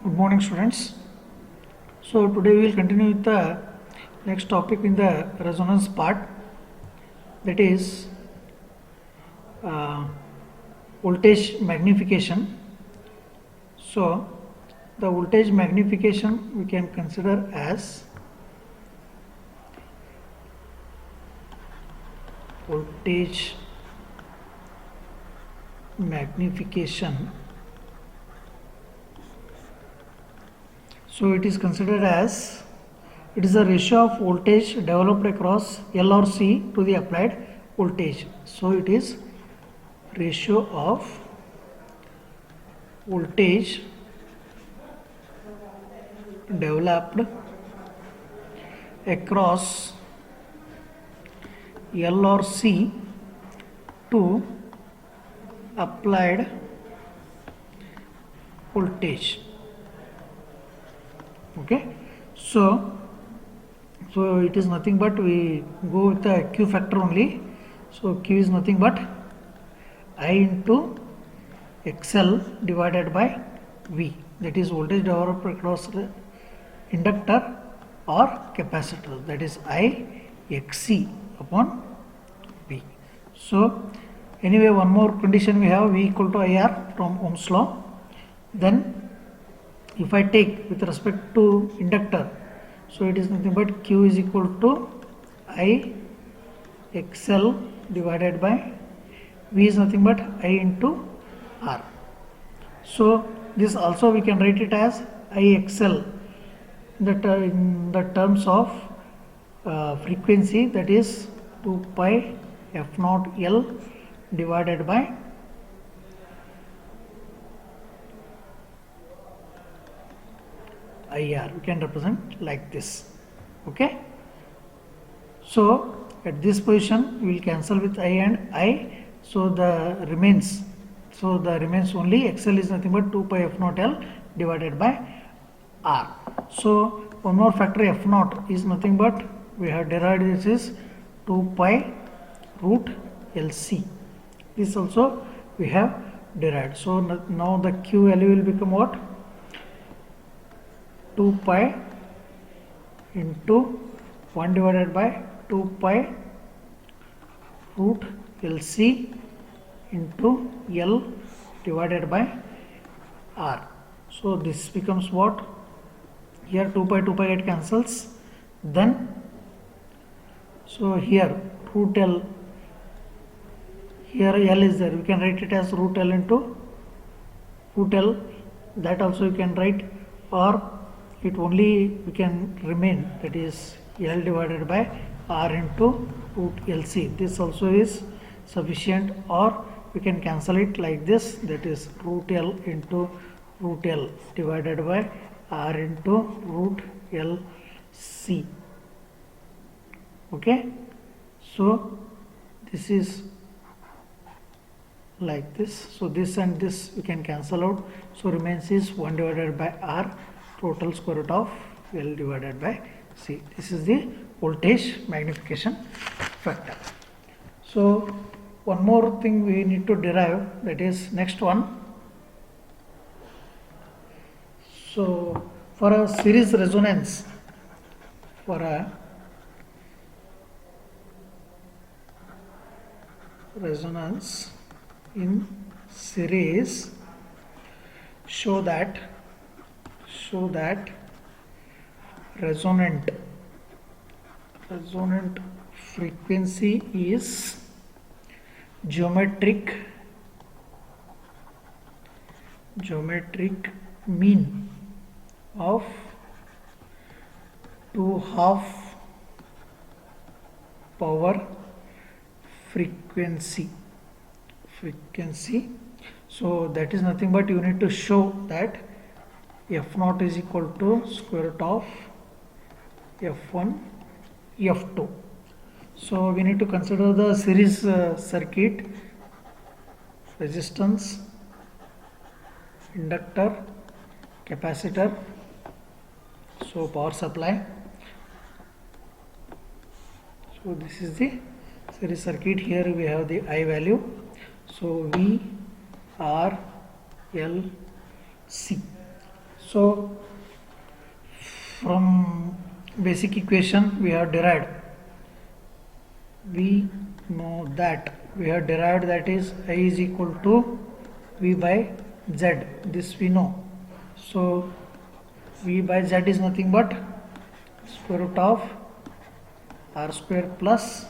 Good morning, students. So today we will continue with the next topic in the resonance part, that is uh, voltage magnification. So the voltage magnification we can consider as voltage magnification. So it is considered as it is a ratio of voltage developed across L or C to the applied voltage. So it is ratio of voltage developed across L or C to applied voltage. Okay, so it is nothing but we go with the Q factor only. So Q is nothing but I into XL divided by V, that is voltage developed across the inductor or capacitor, that is I XC upon V. So anyway, one more condition we have, V equal to IR from Ohm's law. Then if I take with respect to inductor, so it is nothing but Q is equal to I XL divided by V is nothing but I into R. So this also we can write it as IXL in the terms of frequency, that is 2 pi F naught L divided by IR. We can represent like this. Okay. So at this position we will cancel with I and I. So the remains only XL is nothing but 2 pi F naught L divided by R. So one more factor F naught is nothing but we have derived this is 2 pi root LC. This also we have derived. So now the Q value will become what? 2 pi into 1 divided by 2 pi root LC into L divided by R. So this becomes what? Here 2 pi get cancels. Then so here root L, here L is there, we can write it as root L into root L, that also you can write, or it only we can remain, that is L divided by R into root LC. This also is sufficient, or we can cancel it like this, that is root L into root L divided by R into root LC. Okay, so this is like this. So this and this we can cancel out. So remains is 1 divided by R total square root of L divided by C. This is the voltage magnification factor. So one more thing we need to derive, that is next one. So for a series resonance, in series, show that resonant frequency is geometric mean of 2/2 power frequency. So that is nothing but you need to show that F naught is equal to square root of F1 F2. So we need to consider the series circuit, resistance, inductor, capacitor, so power supply. So this is the series circuit. Here we have the I value. So V R L C. So from basic equation we have derived, we know that we have derived, that is I is equal to V by Z, this we know. So V by Z is nothing but square root of R square plus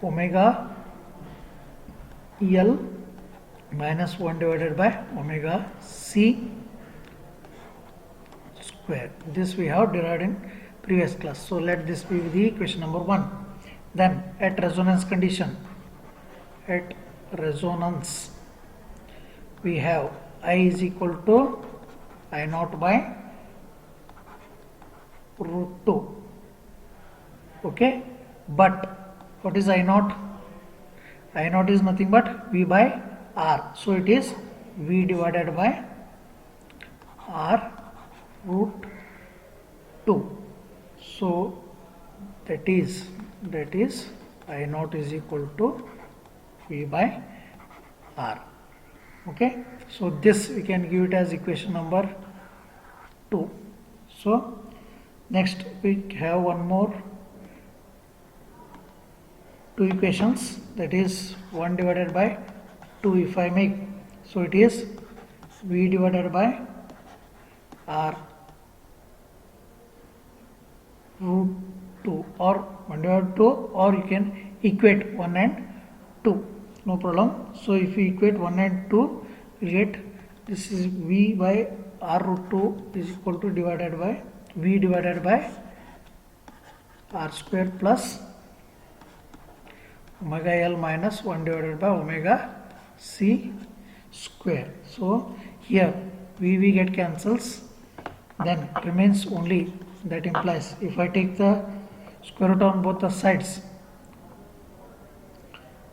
omega L minus 1 divided by omega C square. This we have derived in previous class. So let this be the equation number 1. Then at resonance condition, at resonance we have I is equal to I naught by root 2. Okay, but what is I naught? I naught is nothing but V by R. So it is V divided by R root 2. So that is I naught is equal to V by R. Okay, so this we can give it as equation number 2. So next we have one more two equations, that is 1 divided by 2 if I make. So it is V divided by R root 2 or 1 divided by 2, or you can equate 1 and 2, no problem. So if we equate 1 and 2, we get this is V by R root 2 is equal to divided by V divided by R square plus omega L minus 1 divided by omega C square. So here V get cancels, then remains only, that implies if I take the square root on both the sides,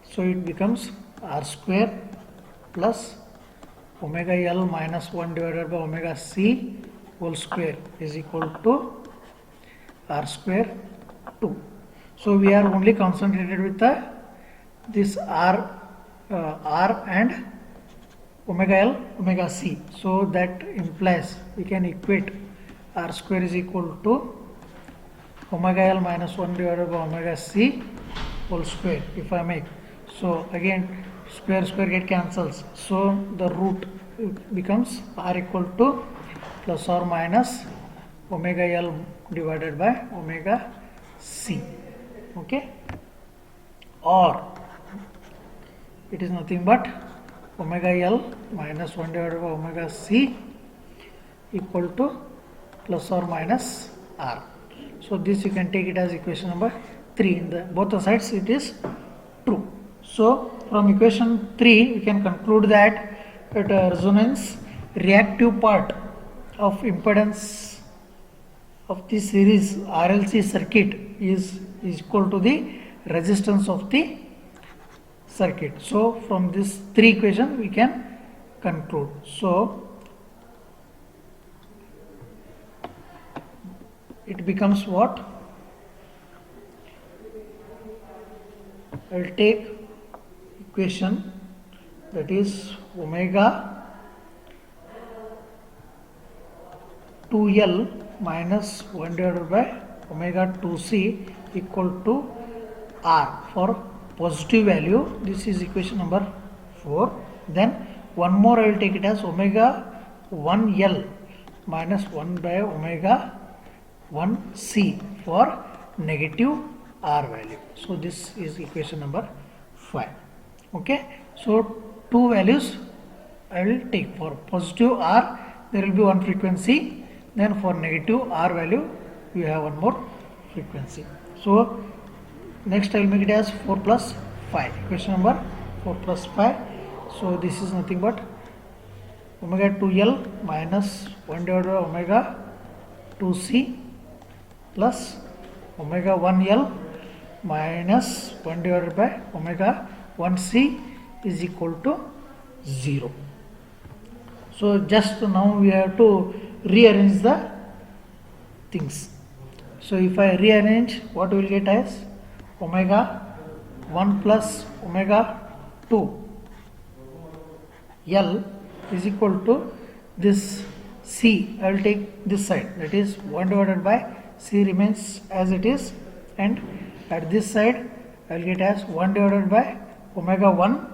so it becomes R square plus omega L minus 1 divided by omega C whole square is equal to R square 2. So we are only concentrated with this R and omega L, omega C. So that implies we can equate R square is equal to omega L minus 1 divided by omega C whole square if I make. So again square get cancels. So the root becomes R equal to plus or minus omega L divided by omega C. Okay, or it is nothing but omega L minus 1 divided by omega C equal to plus or minus R. So this you can take it as equation number 3. In the both the sides it is true. So from equation 3 we can conclude that at a resonance, reactive part of impedance of the series RLC circuit is equal to the resistance of the circuit. So from this 3 equations we can conclude. So it becomes what? I will take equation, that is omega 2L minus 1 divided by omega 2C equal to R for positive value. This is equation number 4. Then one more I will take it as omega 1L minus 1 by omega 1C for negative R value. So this is equation number 5. Okay, so two values I will take. For positive R there will be one frequency, then for negative R value we have one more frequency. So next I will make it as 4 plus 5, equation number 4 plus 5. So this is nothing but omega 2L minus 1 divided by omega 2C plus omega 1L minus 1 divided by omega 1C is equal to 0. So just now we have to rearrange the things. So if I rearrange, what we will get as omega 1 plus omega 2 L is equal to this C, I will take this side, that is 1 divided by C remains as it is, and at this side I will get as 1 divided by omega 1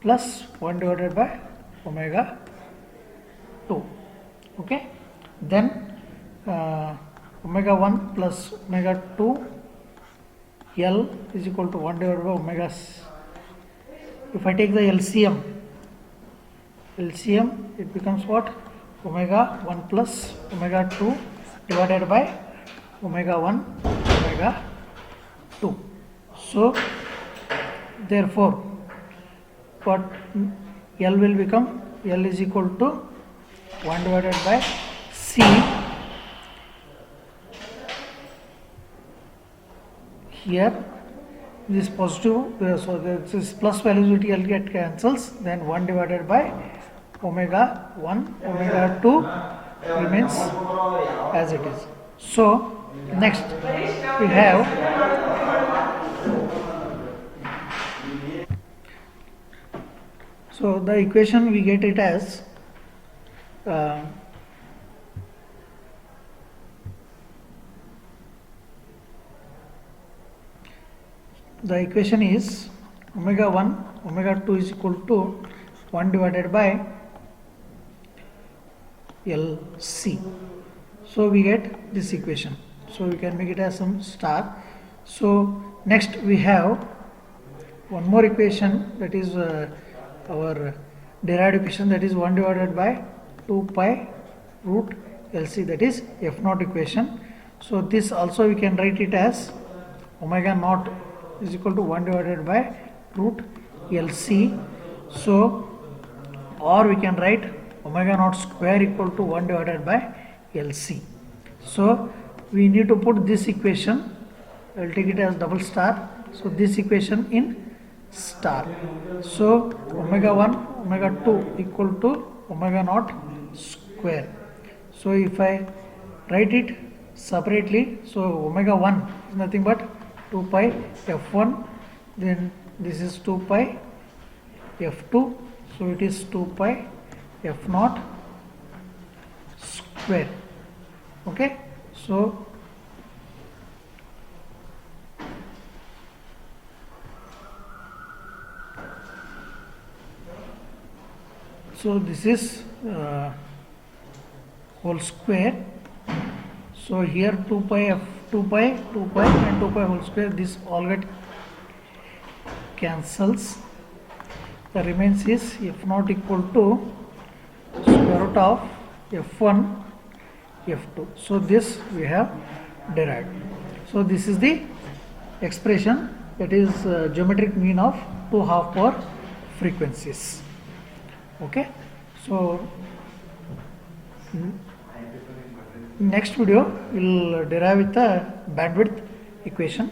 plus 1 divided by omega 2. Okay, then omega 1 plus omega 2 L is equal to 1 divided by omega. If I take the LCM, it becomes what? Omega 1 plus omega 2 divided by omega 1 omega 2. So therefore what L will become? L is equal to 1 divided by C here. This positive, so this plus values will get cancels, then 1 divided by omega 1 omega 2 remains as it is. So next we have so the equation we get it as the equation is omega 1 omega 2 is equal to 1 divided by LC. So we get this equation. So we can make it as some star. So next we have one more equation, that is our derived equation, that is 1 divided by 2 pi root LC, that is F naught equation. So this also we can write it as omega naught is equal to 1 divided by root LC. So or we can write omega naught square equal to 1 divided by LC. So we need to put this equation, I will take it as double star. So this equation in star. So omega 1 omega 2 equal to omega naught square. So if I write it separately, so omega 1 is nothing but 2 pi f1, then this is 2 pi f2, so it is 2 pi f naught square. Okay, so this is whole square. So here 2 pi f 2 pi and 2 pi whole square, this all get cancels. The remains is f naught equal to square root of f1 f2. So this we have derived. So this is the expression, that is geometric mean of two half power frequencies. Okay, so next video we will derive with the bandwidth equation.